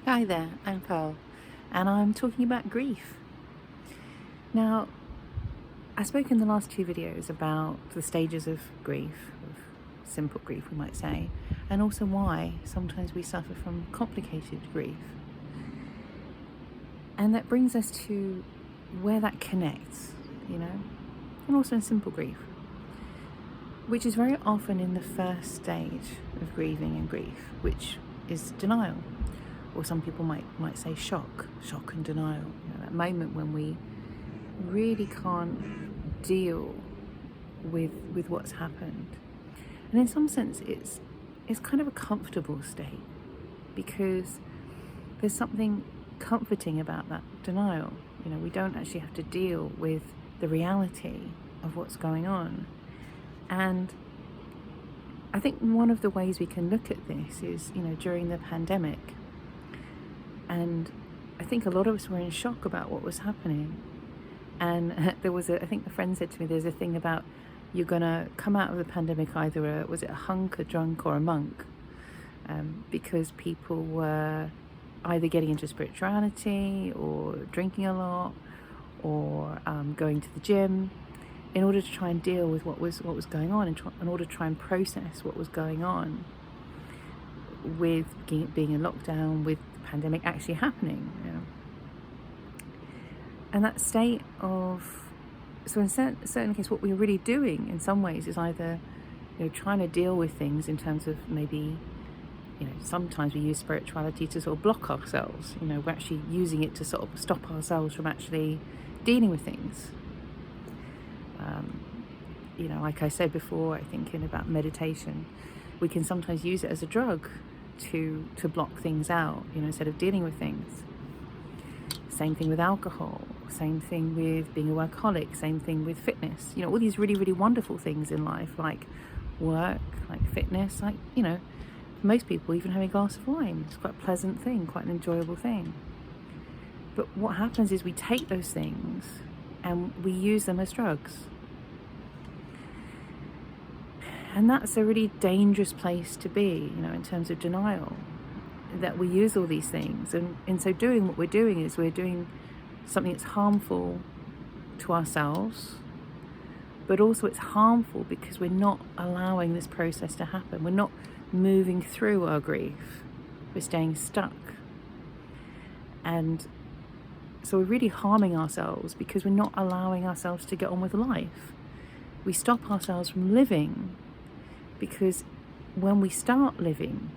Hi there, I'm Pearl, and I'm talking about grief. Now, I spoke in the last two videos about the stages of grief, of simple grief, we might say, and also why sometimes we suffer from complicated grief. And that brings us to where that connects, and also in simple grief, which is very often in the first stage of grieving and grief, which is denial. Or some people might say shock and denial. That moment when we really can't deal with what's happened. And in some sense, it's kind of a comfortable state because there's something comforting about that denial. We don't actually have to deal with the reality of what's going on. And I think one of the ways we can look at this is, during the pandemic. And I think a lot of us were in shock about what was happening. And there was I think a friend said to me, there's a thing about you're going to come out of the pandemic either was it a hunk, a drunk, or a monk? Because people were either getting into spirituality or drinking a lot or going to the gym in order to try and deal with what was going on and in order to try and process what was going on with being in lockdown, with the pandemic actually happening. And that state of, so in certain cases, what we're really doing in some ways is either, trying to deal with things in terms of maybe, sometimes we use spirituality to sort of block ourselves. We're actually using it to sort of stop ourselves from actually dealing with things. Like I said before, I think about meditation, we can sometimes use it as a drug to block things out, instead of dealing with things. Same thing with alcohol, same thing with being a workaholic, same thing with fitness. All these really, really wonderful things in life, like work, like fitness, like, for most people, even having a glass of wine, it's quite a pleasant thing, quite an enjoyable thing. But what happens is we take those things and we use them as drugs. And that's a really dangerous place to be, in terms of denial, that we use all these things. And in so doing, what we're doing is we're doing something that's harmful to ourselves, but also it's harmful because we're not allowing this process to happen. We're not moving through our grief. We're staying stuck. And so we're really harming ourselves because we're not allowing ourselves to get on with life. We stop ourselves from living because when we start living,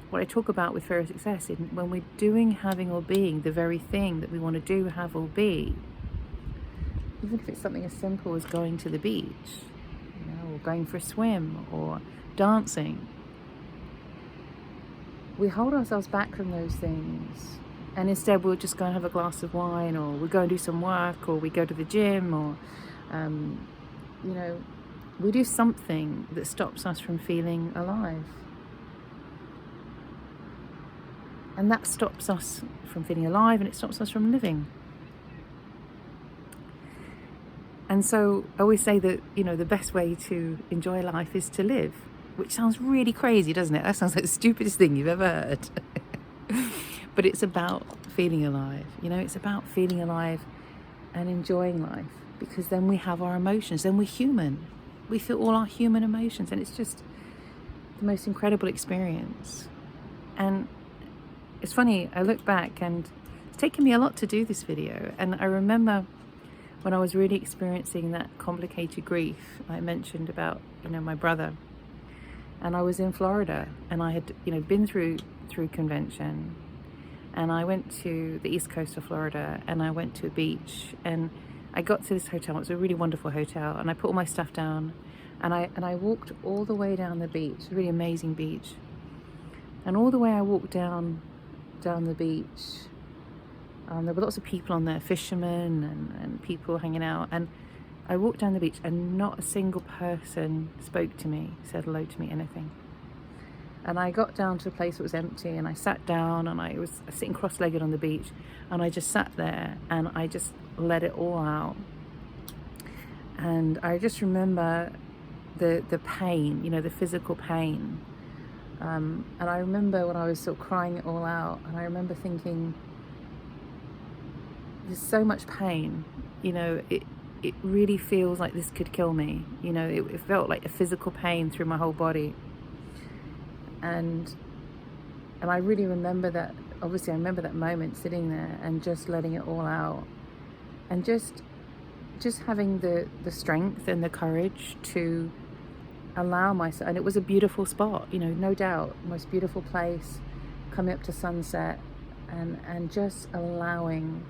what I talk about with Fear of Success, when we're doing, having, or being the very thing that we want to do, have, or be, even if it's something as simple as going to the beach, or going for a swim, or dancing, we hold ourselves back from those things. And instead we'll just go and have a glass of wine, or we'll go and do some work, or we go to the gym, or, we do something that stops us from feeling alive. And that stops us from feeling alive, and it stops us from living. And so I always say that, the best way to enjoy life is to live, which sounds really crazy, doesn't it? That sounds like the stupidest thing you've ever heard. But it's about feeling alive. It's about feeling alive and enjoying life, because then we have our emotions, then we're human. We feel all our human emotions, and it's just the most incredible experience. And it's funny, I look back and it's taken me a lot to do this video. And I remember when I was really experiencing that complicated grief I mentioned about, my brother. And I was in Florida, and I had, been through convention. And I went to the east coast of Florida, and I went to a beach, and I got to this hotel. It was a really wonderful hotel, and I put all my stuff down, and I walked all the way down the beach. It was a really amazing beach. And all the way I walked down the beach, there were lots of people on there, fishermen and people hanging out. And I walked down the beach, and not a single person spoke to me, said hello to me, anything. And I got down to a place that was empty, and I sat down, and I was sitting cross-legged on the beach, and I just sat there and I just let it all out. And I just remember the pain, the physical pain And I remember when I was sort of crying it all out, and I remember thinking, there's so much pain, it really feels like this could kill me. It felt like a physical pain through my whole body. And I really remember that. Obviously, I remember that moment sitting there and just letting it all out, and just having the strength and the courage to allow myself. And it was a beautiful spot, no doubt, most beautiful place, coming up to sunset, and just allowing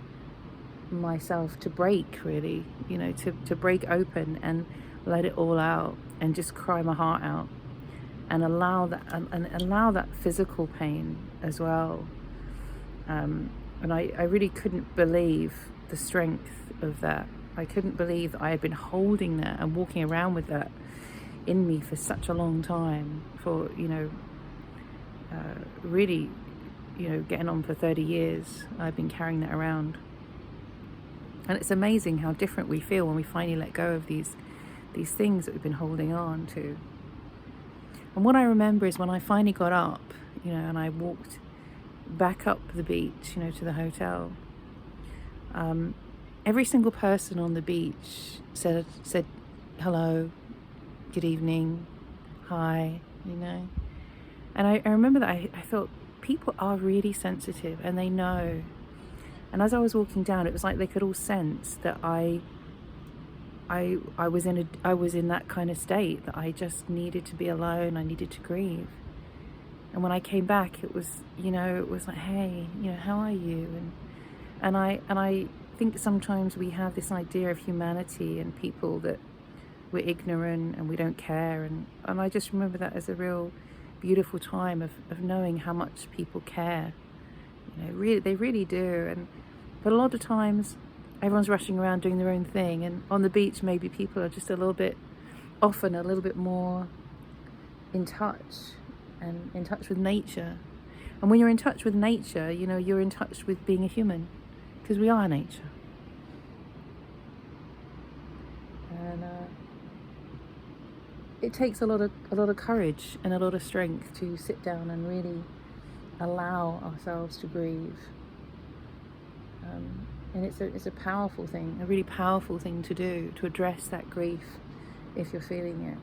myself to break, really, to break open and let it all out, and just cry my heart out, and allow that physical pain as well. And I really couldn't believe the strength of that. I couldn't believe that I had been holding that and walking around with that in me for such a long time, for really, getting on for 30 years. I've been carrying that around. And it's amazing how different we feel when we finally let go of these things that we've been holding on to. And what I remember is when I finally got up, and I walked back up the beach, to the hotel, every single person on the beach said hello, good evening, hi, And I remember that I thought, people are really sensitive, and they know. And as I was walking down, it was like they could all sense that I was in that kind of state, that I just needed to be alone. I needed to grieve. And when I came back, it was like, hey, how are you? And I think sometimes we have this idea of humanity and people, that we're ignorant and we don't care. And I just remember that as a real beautiful time of knowing how much people care. Really, they really do. But a lot of times, everyone's rushing around doing their own thing. And on the beach, maybe people are just often a little bit more in touch, and in touch with nature. And when you're in touch with nature, you're in touch with being a human, because we are nature. And it takes a lot of courage and a lot of strength to sit down and really allow ourselves to grieve. And it's a powerful thing, a really powerful thing to do, to address that grief if you're feeling it.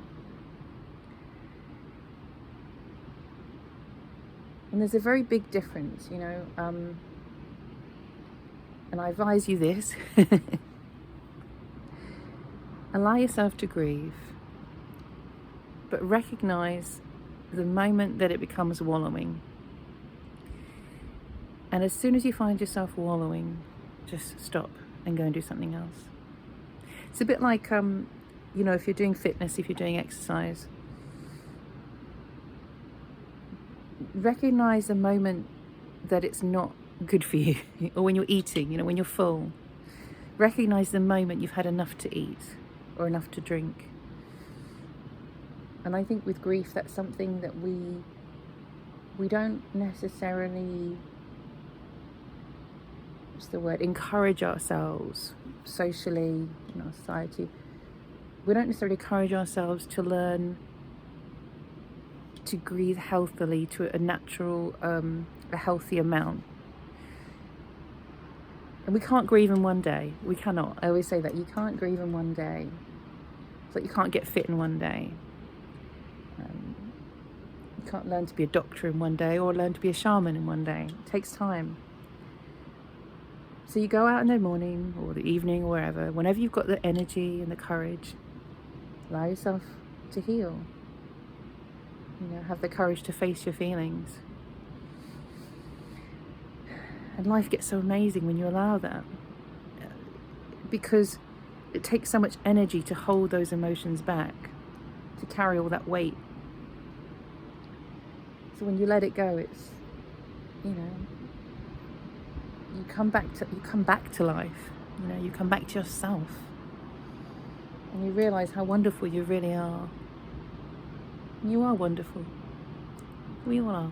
And there's a very big difference, and I advise you this. Allow yourself to grieve, but recognize the moment that it becomes wallowing. And as soon as you find yourself wallowing, just stop and go and do something else. It's a bit like, if you're doing fitness, if you're doing exercise, recognize the moment that it's not good for you, or when you're eating, when you're full. Recognize the moment you've had enough to eat or enough to drink. And I think with grief, that's something that we don't necessarily, encourage ourselves socially in our society. We don't necessarily encourage ourselves to learn to grieve healthily, to a natural, a healthy amount. And we can't grieve in one day. We cannot. I always say that. You can't grieve in one day. It's like you can't get fit in one day. You can't learn to be a doctor in one day, or learn to be a shaman in one day. It takes time. So you go out in the morning or the evening or wherever, whenever you've got the energy and the courage, allow yourself to heal. Have the courage to face your feelings. And life gets so amazing when you allow that, because it takes so much energy to hold those emotions back, to carry all that weight. So when you let it go, it's, you come back to life. You come back to yourself, and you realize how wonderful you really are. You are wonderful. We all are.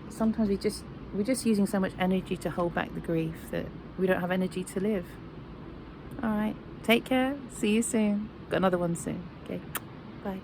Sometimes we're just using so much energy to hold back the grief that we don't have energy to live. All right. Take care. See you soon. Got another one soon. Okay. Bye.